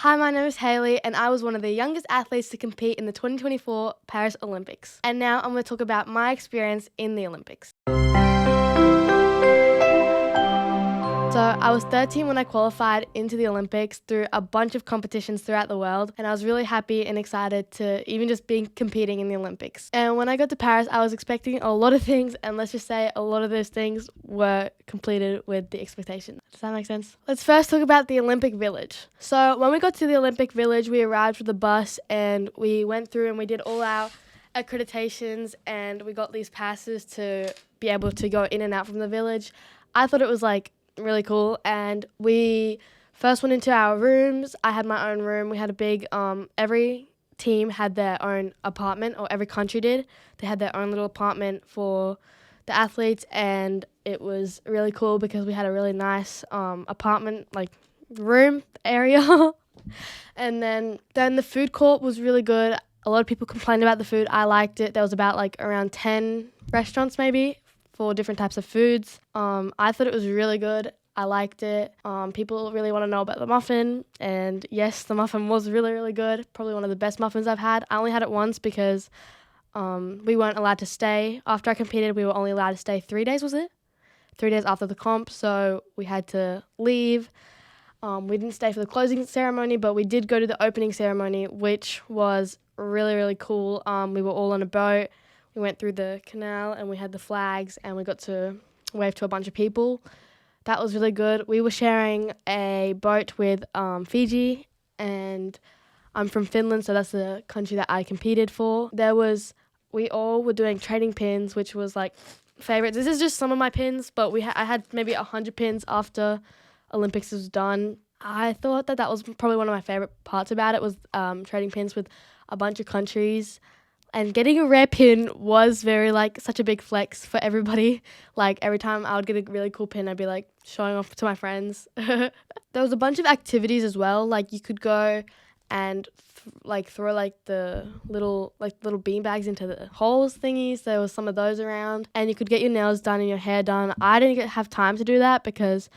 Hi, my name is Heili, and I was one of the youngest athletes to compete in the 2024 Paris Olympics. And now I'm going to talk about my experience in the Olympics. So I was 13 when I qualified into the Olympics through a bunch of competitions throughout the world, and I was really happy and excited to even just be competing in the Olympics. And when I got to Paris, I was expecting a lot of things, and let's just say a lot of those things were completed with the expectation. Does that make sense? Let's first talk about the Olympic Village. So when we got to the Olympic Village, we arrived with a bus and we went through and we did all our accreditations and we got these passes to be able to go in and out from the village. I thought it was really cool, and we first went into our rooms. I had my own room. We had a big every team had their own apartment, or every country did. They had their own little apartment for the athletes, and it was really cool because we had a really nice apartment room area. And then the food court was really good. A lot of people complained about the food. I liked it. There was about around 10 restaurants maybe for different types of foods. I thought it was really good. I liked it. People really want to know about the muffin, and yes, the muffin was really, really good. Probably one of the best muffins I've had. I only had it once because we weren't allowed to stay. After I competed, we were only allowed to stay 3 days, was it? 3 days after the comp, so we had to leave. We didn't stay for the closing ceremony, but we did go to the opening ceremony, which was really, really cool. We were all on a boat. We went through the canal and we had the flags and we got to wave to a bunch of people. That was really good. We were sharing a boat with Fiji, and I'm from Finland, so that's the country that I competed for. We all were doing trading pins, which was favorites. This is just some of my pins, but I had maybe 100 pins after Olympics was done. I thought that was probably one of my favorite parts about it was trading pins with a bunch of countries. And getting a rare pin was very such a big flex for everybody. Every time I would get a really cool pin, I'd be showing off to my friends. There was a bunch of activities as well. You could go and throw the little bean bags into the holes thingies. There was some of those around, and you could get your nails done and your hair done. I didn't have time to do that because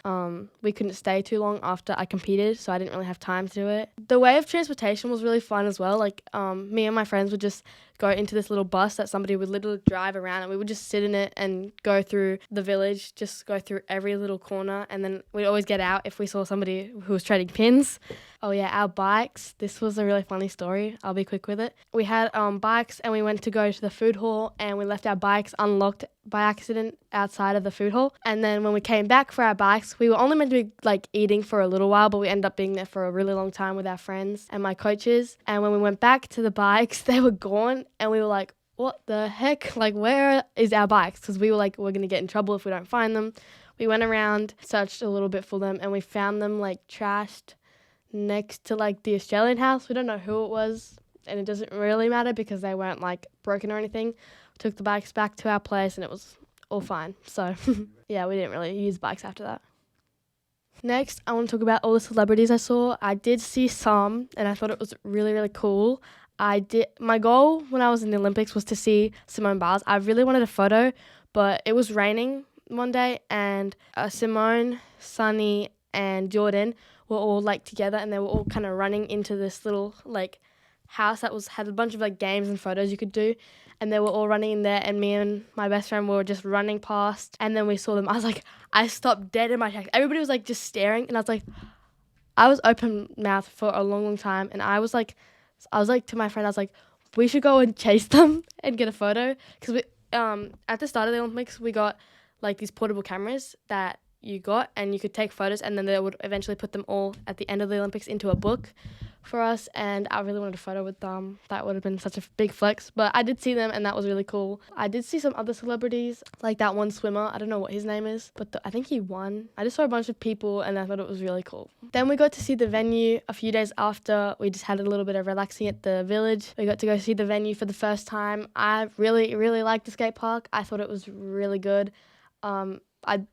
we couldn't stay too long after I competed, so I didn't really have time to do it. The way of transportation was really fun as well. Me and my friends would just go into this little bus that somebody would literally drive around, and we would just sit in it and go through the village, just go through every little corner, and then we'd always get out if we saw somebody who was trading pins. Oh yeah, our bikes. This was a really funny story. I'll be quick with it. We had bikes, and we went to go to the food hall, and we left our bikes unlocked by accident outside of the food hall. And then when we came back for our bikes, we were only meant to be eating for a little while, but we ended up being there for a really long time with our friends and my coaches. And when we went back to the bikes, they were gone, and we were like, what the heck? Where is our bikes? Because we were we're going to get in trouble if we don't find them. We went around, searched a little bit for them, and we found them trashed next to the Australian house. We don't know who it was, and it doesn't really matter because they weren't broken or anything. We took the bikes back to our place and it was all fine. So yeah, we didn't really use bikes after that. Next, I want to talk about all the celebrities I saw. I did see some, and I thought it was really, really cool. My goal when I was in the Olympics was to see Simone Biles. I really wanted a photo, but it was raining one day, and Simone, Sunny, and Jordan were all together, and they were all kind of running into this little house that had a bunch of games and photos you could do, and they were all running in there, and me and my best friend were just running past, and then we saw them. I stopped dead in my tracks. Everybody was just staring, and I was open mouthed for a long, long time, and I was to my friend, I was we should go and chase them and get a photo, because we at the start of the Olympics we got these portable cameras that you got, and you could take photos, and then they would eventually put them all at the end of the Olympics into a book for us, and I really wanted a photo with them. That would have been such a big flex, but I did see them, and that was really cool. I did see some other celebrities, that one swimmer. I don't know what his name is, but I think he won. I just saw a bunch of people, and I thought it was really cool. Then we got to see the venue a few days after. We just had a little bit of relaxing at the village. We got to go see the venue for the first time. I really, really liked the skate park. I thought it was really good.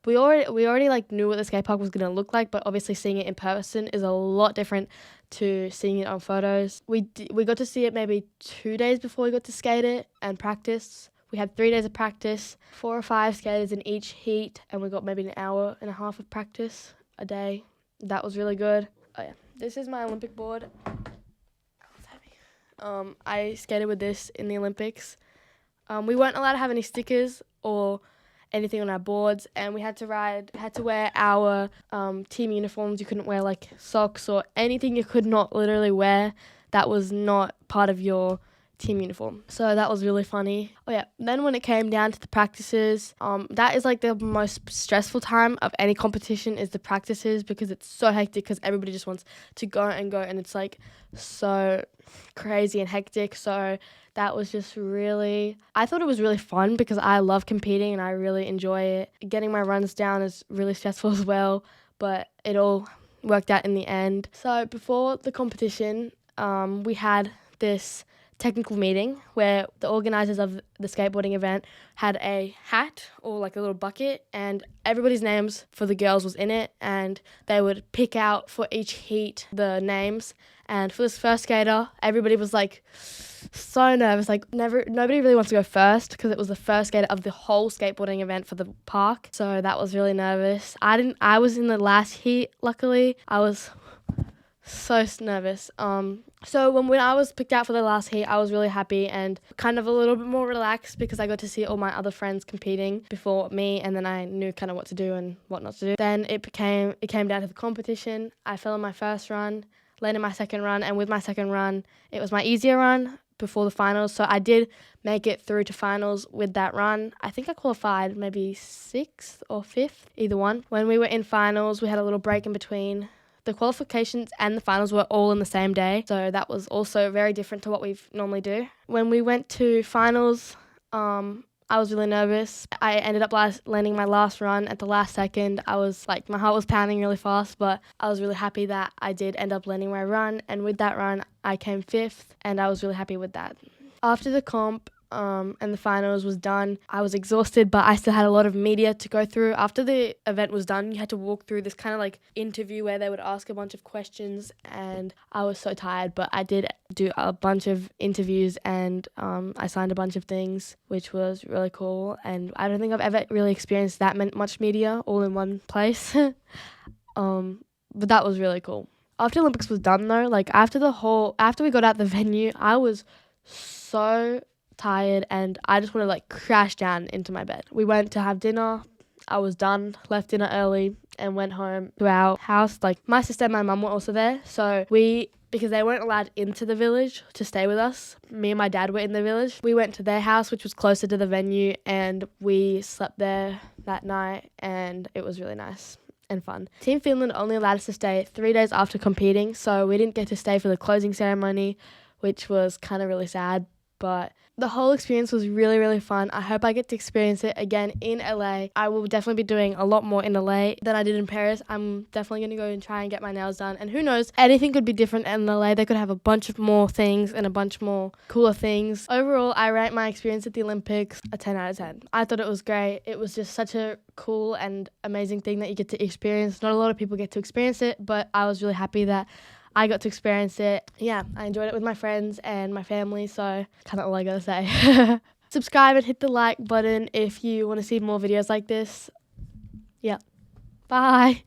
We already knew what the skate park was going to look like, but obviously seeing it in person is a lot different to seeing it on photos. We got to see it maybe 2 days before we got to skate it and practice. We had 3 days of practice, 4 or 5 skaters in each heat, and we got maybe an hour and a half of practice a day. That was really good. Oh yeah, This is my Olympic board. I skated with this in the Olympics. We weren't allowed to have any stickers or anything on our boards, and we had to wear our team uniforms. You couldn't wear like socks or anything you could not literally wear that was not part of your team uniform. So that was really funny. Oh yeah, then when it came down to the practices, that is like the most stressful time of any competition is the practices, because it's so hectic because everybody just wants to go, and it's like so crazy and hectic. So that was just I thought it was really fun because I love competing and I really enjoy it. Getting my runs down is really stressful as well, but it all worked out in the end. So before the competition, we had this technical meeting where the organizers of the skateboarding event had a hat or like a little bucket, and everybody's names for the girls was in it, and they would pick out for each heat the names. And for this first skater, everybody was like so nervous. Like nobody really wants to go first because it was the first skater of the whole skateboarding event for the park. So that was really nervous. I was in the last heat, luckily. I was so nervous. So when I was picked out for the last heat, I was really happy and kind of a little bit more relaxed because I got to see all my other friends competing before me, and then I knew kind of what to do and what not to do. Then it came down to the competition. I fell in my first run, landed my second run, and with my second run, it was my easier run before the finals. So I did make it through to finals with that run. I think I qualified maybe 6th or 5th, either one. When we were in finals, we had a little break in between. The qualifications and the finals were all in the same day, so that was also very different to what we normally do. When we went to finals, I was really nervous. I ended up landing my last run at the last second. I was like, my heart was pounding really fast, but I was really happy that I did end up landing my run, and with that run, I came 5th, and I was really happy with that. After the comp, and the finals was done, I was exhausted, but I still had a lot of media to go through. After the event was done, you had to walk through this kind of like interview where they would ask a bunch of questions, and I was so tired, but I did do a bunch of interviews, and I signed a bunch of things, which was really cool, and I don't think I've ever really experienced that much media all in one place. But that was really cool. After Olympics was done though, like after we got out the venue, I was so tired and I just want to like crash down into my bed. We went to have dinner. I was done, left dinner early and went home to our house. Like my sister and my mum were also there. So because they weren't allowed into the village to stay with us, me and my dad were in the village. We went to their house, which was closer to the venue, and we slept there that night, and it was really nice and fun. Team Finland only allowed us to stay 3 days after competing, so we didn't get to stay for the closing ceremony, which was kind of really sad, but the whole experience was really, really fun. I hope I get to experience it again in LA. I will definitely be doing a lot more in LA than I did in Paris. I'm definitely going to go and try and get my nails done. And who knows, anything could be different in LA. They could have a bunch of more things and a bunch more cooler things. Overall, I rate my experience at the Olympics a 10 out of 10. I thought it was great. It was just such a cool and amazing thing that you get to experience. Not a lot of people get to experience it, but I was really happy that I got to experience it. Yeah, I enjoyed it with my friends and my family, so kind of all I gotta say. Subscribe and hit the like button if you want to see more videos like this. Yeah, bye.